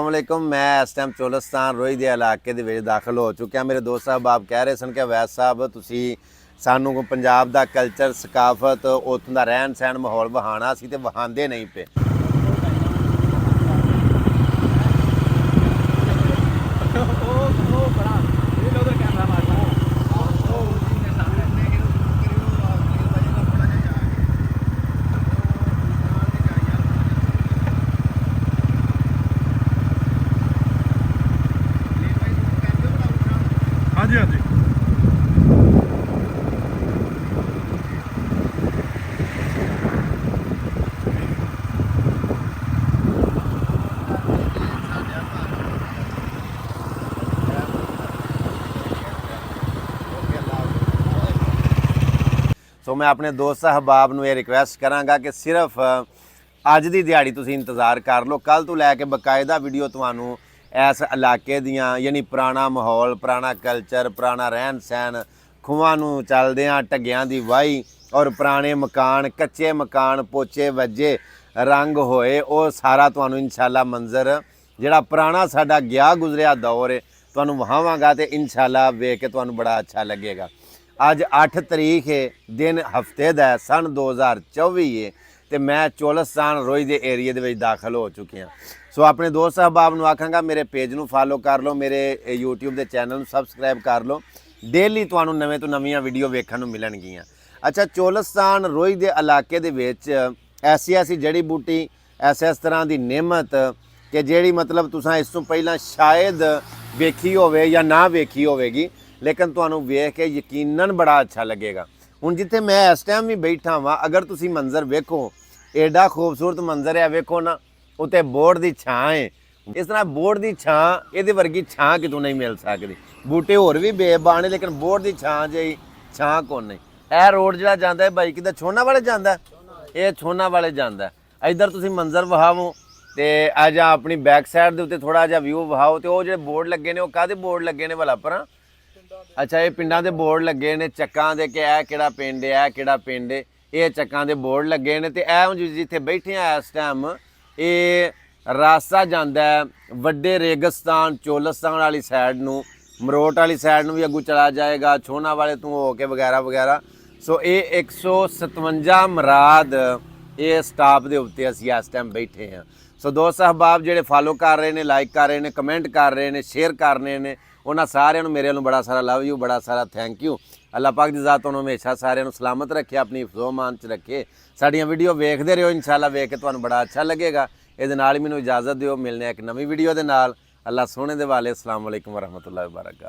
अस्सलामुअलैकुम। मैं इस टाइम चोलस्तान रोही के इलाके ਦੇ ਵਿੱਚ ਦਾਖਲ ਹੋ ਚੁੱਕਿਆ। ਮੇਰੇ ਦੋਸਤ ਸਾਹਿਬਾਬ ਕਹਿ ਰਹੇ ਸਨ ਕਿ ਵੈਦ ਸਾਹਿਬ ਤੁਸੀਂ ਸਾਨੂੰ ਪੰਜਾਬ ਦਾ ਕਲਚਰ ਸਕਾਫਤ ਉੱਥੋਂ ਦਾ ਰਹਿਣ ਸਹਿਣ ਮਾਹੌਲ ਵਹਾਣਾ ਸੀ ਤੇ ਵਹਾਉਂਦੇ ਨਹੀਂ ਪਏ। हाँ जी हाँ जी ਸੋ ਮੈਂ ਆਪਣੇ ਦੋਸਤ ਸਾਹਿਬਾਬ ਨੂੰ ਇਹ ਰਿਕਵੈਸਟ ਕਰਾਂਗਾ ਕਿ ਸਿਰਫ ਅੱਜ ਦੀ ਦਿਹਾੜੀ ਤੁਸੀਂ ਇੰਤਜ਼ਾਰ ਕਰ ਲਓ। ਕੱਲ ਤੋਂ ਲੈ ਕੇ ਬਕਾਇਦਾ ਵੀਡੀਓ ਤੁਹਾਨੂੰ ਇਸ ਇਲਾਕੇ ਦੀਆਂ ਯਾਨੀ ਪੁਰਾਣਾ ਮਾਹੌਲ, ਪੁਰਾਣਾ ਕਲਚਰ, ਪੁਰਾਣਾ ਰਹਿਣ ਸਹਿਣ, ਖੂਹਾਂ ਨੂੰ ਚੱਲਦਿਆਂ ਢੱਗਿਆਂ ਦੀ ਵਾਹੀ ਔਰ ਪੁਰਾਣੇ ਮਕਾਨ, ਕੱਚੇ ਮਕਾਨ, ਪੋਚੇ ਵੱਜੇ, ਰੰਗ ਹੋਏ, ਉਹ ਸਾਰਾ ਤੁਹਾਨੂੰ ਇਨਸ਼ਾਅੱਲਾ ਮੰਜ਼ਰ ਜਿਹੜਾ ਪੁਰਾਣਾ ਸਾਡਾ ਗਿਆ ਗੁਜ਼ਰਿਆ ਦੌਰ ਹੈ ਤੁਹਾਨੂੰ ਵਹਾਵਾਂਗਾ ਤੇ ਇਨਸ਼ਾਅੱਲਾ ਵੇਖ ਕੇ ਤੁਹਾਨੂੰ ਬੜਾ ਅੱਛਾ ਲੱਗੇਗਾ। ਅੱਜ 8 ਤਰੀਕ ਹੈ, ਦਿਨ ਹਫਤੇ ਦਾ ਸਨ 2024 ਹੈ ਤੇ ਮੈਂ ਚੋਲਸਤਾਨ ਰੋही ਦੇ ਏਰੀਏ ਦੇ ਵਿੱਚ ਦਾਖਲ ਹੋ ਚੁੱਕਿਆ। ਸੋ ਆਪਣੇ ਦੋਸਤ ਸਾਹਿਬਾਬ ਨੂੰ ਆਖਾਂਗਾ ਮੇਰੇ ਪੇਜ ਨੂੰ ਫਾਲੋ ਕਰ ਲਓ, ਮੇਰੇ YouTube ਦੇ ਚੈਨਲ ਨੂੰ ਸਬਸਕ੍ਰਾਈਬ ਕਰ ਲਓ। ਡੇਲੀ ਤੁਹਾਨੂੰ ਨਵੇਂ ਤੋਂ ਨਵੀਆਂ ਵੀਡੀਓ ਵੇਖਣ ਨੂੰ ਮਿਲਣਗੀਆਂ। ਅੱਛਾ, ਚੋਲਸਤਾਨ ਰੋही ਦੇ ਇਲਾਕੇ ਦੇ ਵਿੱਚ ਐਸੀ ਜੜੀ ਬੂਟੀ, ਇਸ ਤਰ੍ਹਾਂ ਦੀ ਨਿਮਤ ਕਿ ਜਿਹੜੀ ਮਤਲਬ ਤੁਸੀਂ ਇਸ ਤੋਂ ਪਹਿਲਾਂ ਸ਼ਾਇਦ ਵੇਖੀ ਹੋਵੇ ਜਾਂ ਨਾ ਵੇਖੀ ਹੋਵੇਗੀ, ਲੇਕਿਨ ਤੁਹਾਨੂੰ ਵੇਖ ਕੇ ਯਕੀਨਨ ਬੜਾ ਅੱਛਾ ਲੱਗੇਗਾ। ਹੁਣ ਜਿੱਥੇ ਮੈਂ ਇਸ ਟਾਈਮ ਵੀ ਬੈਠਾ ਵਾਂ, ਅਗਰ ਤੁਸੀਂ ਮੰਜ਼ਰ ਵੇਖੋ, ਐਡਾ ਖੂਬਸੂਰਤ ਮੰਜ਼ਰ ਹੈ। ਵੇਖੋ ਨਾ, ਉੱਤੇ ਬੋਰਡ ਦੀ ਛਾਂ ਹੈ। ਇਸ ਤਰ੍ਹਾਂ ਬੋਰਡ ਦੀ ਛਾਂ, ਇਹਦੇ ਵਰਗੀ ਛਾਂ ਕਿਤੋਂ ਨਹੀਂ ਮਿਲ ਸਕਦੀ। ਬੂਟੇ ਹੋਰ ਵੀ ਬੇਬਾਨ ਨੇ, ਲੇਕਿਨ ਬੋਰਡ ਦੀ ਛਾਂ ਜਿਹੀ ਛਾਂ ਕੋਈ ਨਹੀਂ। ਇਹ ਰੋਡ ਜਿਹੜਾ ਜਾਂਦਾ ਹੈ ਬਾਈ ਕਿੱਦਾਂ ਛੋਨਾ ਵਾਲੇ ਜਾਂਦਾ, ਇਹ ਛੋਨਾ ਵਾਲੇ ਜਾਂਦਾ। ਇੱਧਰ ਤੁਸੀਂ ਮੰਜ਼ਰ ਵਹਾਵੋ ਤੇ ਆ ਜਾ ਆਪਣੀ ਬੈਕ ਸਾਈਡ ਦੇ ਉੱਤੇ ਥੋੜਾ ਜਿਹਾ ਵਿਊ ਵਹਾਓ। ਤੇ ਉਹ ਜਿਹੜੇ ਬੋਰਡ ਲੱਗੇ ਨੇ, ਉਹ ਕਾਹਦੇ ਬੋਰਡ ਲੱਗੇ ਨੇ ਭਲਾ ਪਰਾਂ? ਅੱਛਾ, ਇਹ ਪਿੰਡਾਂ ਦੇ ਬੋਰਡ ਲੱਗੇ ਨੇ ਚੱਕਾਂ ਦੇ, ਕਿ ਇਹ ਕਿਹੜਾ ਪਿੰਡ ਹੈ, ਇਹ ਕਿਹੜਾ ਪਿੰਡ ਹੈ, ਇਹ ਚੱਕਾਂ ਦੇ ਬੋਰਡ ਲੱਗੇ ਨੇ। ਤੇ ਇਹ ਜਿੱਥੇ ਬੈਠੇ ਆ ਇਸ ਟਾਈਮ, ਇਹ ਰਾਸਤਾ ਜਾਂਦਾ ਹੈ ਵੱਡੇ ਰੇਗਿਸਤਾਨ ਚੋਲਸਤਾਨ ਵਾਲੀ ਸਾਈਡ ਨੂੰ, ਮਰੋਟ ਵਾਲੀ ਸਾਈਡ ਨੂੰ ਵੀ ਅੱਗੂ ਚਲਾ ਜਾਏਗਾ, ਛੋਨਾ ਵਾਲੇ ਤੋਂ ਹੋ ਕੇ ਵਗੈਰਾ ਵਗੈਰਾ। ਸੋ ਇਹ 157 ਮਰਾਦ ਇਹ ਸਟਾਪ ਦੇ ਉੱਤੇ ਅਸੀਂ ਇਸ ਟਾਈਮ ਬੈਠੇ ਹਾਂ। ਸੋ ਦੋਸਤ ਸਾਹਿਬਾਬ ਜਿਹੜੇ ਫਾਲੋ ਕਰ ਰਹੇ ਨੇ, ਲਾਈਕ ਕਰ ਰਹੇ ਨੇ, ਕਮੈਂਟ ਕਰ ਰਹੇ ਨੇ, ਸ਼ੇਅਰ ਕਰ ਰਹੇ ਨੇ, ਉਹਨਾਂ ਸਾਰਿਆਂ ਨੂੰ ਮੇਰੇ ਵੱਲੋਂ ਬੜਾ ਸਾਰਾ ਲਵ ਯੂ, ਬੜਾ ਸਾਰਾ ਥੈਂਕ ਯੂ। ਅੱਲਾਹ ਪਾਕ ਦੀ ਜ਼ਾਤ ਉਹਨੂੰ ਹਮੇਸ਼ਾ ਸਾਰਿਆਂ ਨੂੰ ਸਲਾਮਤ ਰੱਖੇ, ਆਪਣੀ ਹਿਫਜ਼ੋ-ਮਾਨ 'ਚ ਰੱਖੇ। ਸਾਡੀਆਂ ਵੀਡੀਓ ਵੇਖਦੇ ਰਹੋ, ਇਨਸ਼ਾਅੱਲਾ ਵੇਖ ਕੇ ਤੁਹਾਨੂੰ ਬੜਾ ਅੱਛਾ ਲੱਗੇਗਾ। ਇਹਦੇ ਨਾਲ ਹੀ ਮੈਨੂੰ ਇਜਾਜ਼ਤ ਦਿਓ, ਮਿਲਨੇ ਇੱਕ ਨਵੀਂ ਵੀਡੀਓ ਦੇ ਨਾਲ। ਅੱਲਾਹ ਸੋਹਣੇ ਦੇ ਵਾਲੇ। ਅਸਲਾਮ ਵਾਲੇਕੁਮ ਵਰਹਿਮਤੁல்லாਹਿ ਵਬਰਕਾਤੁਹੂ।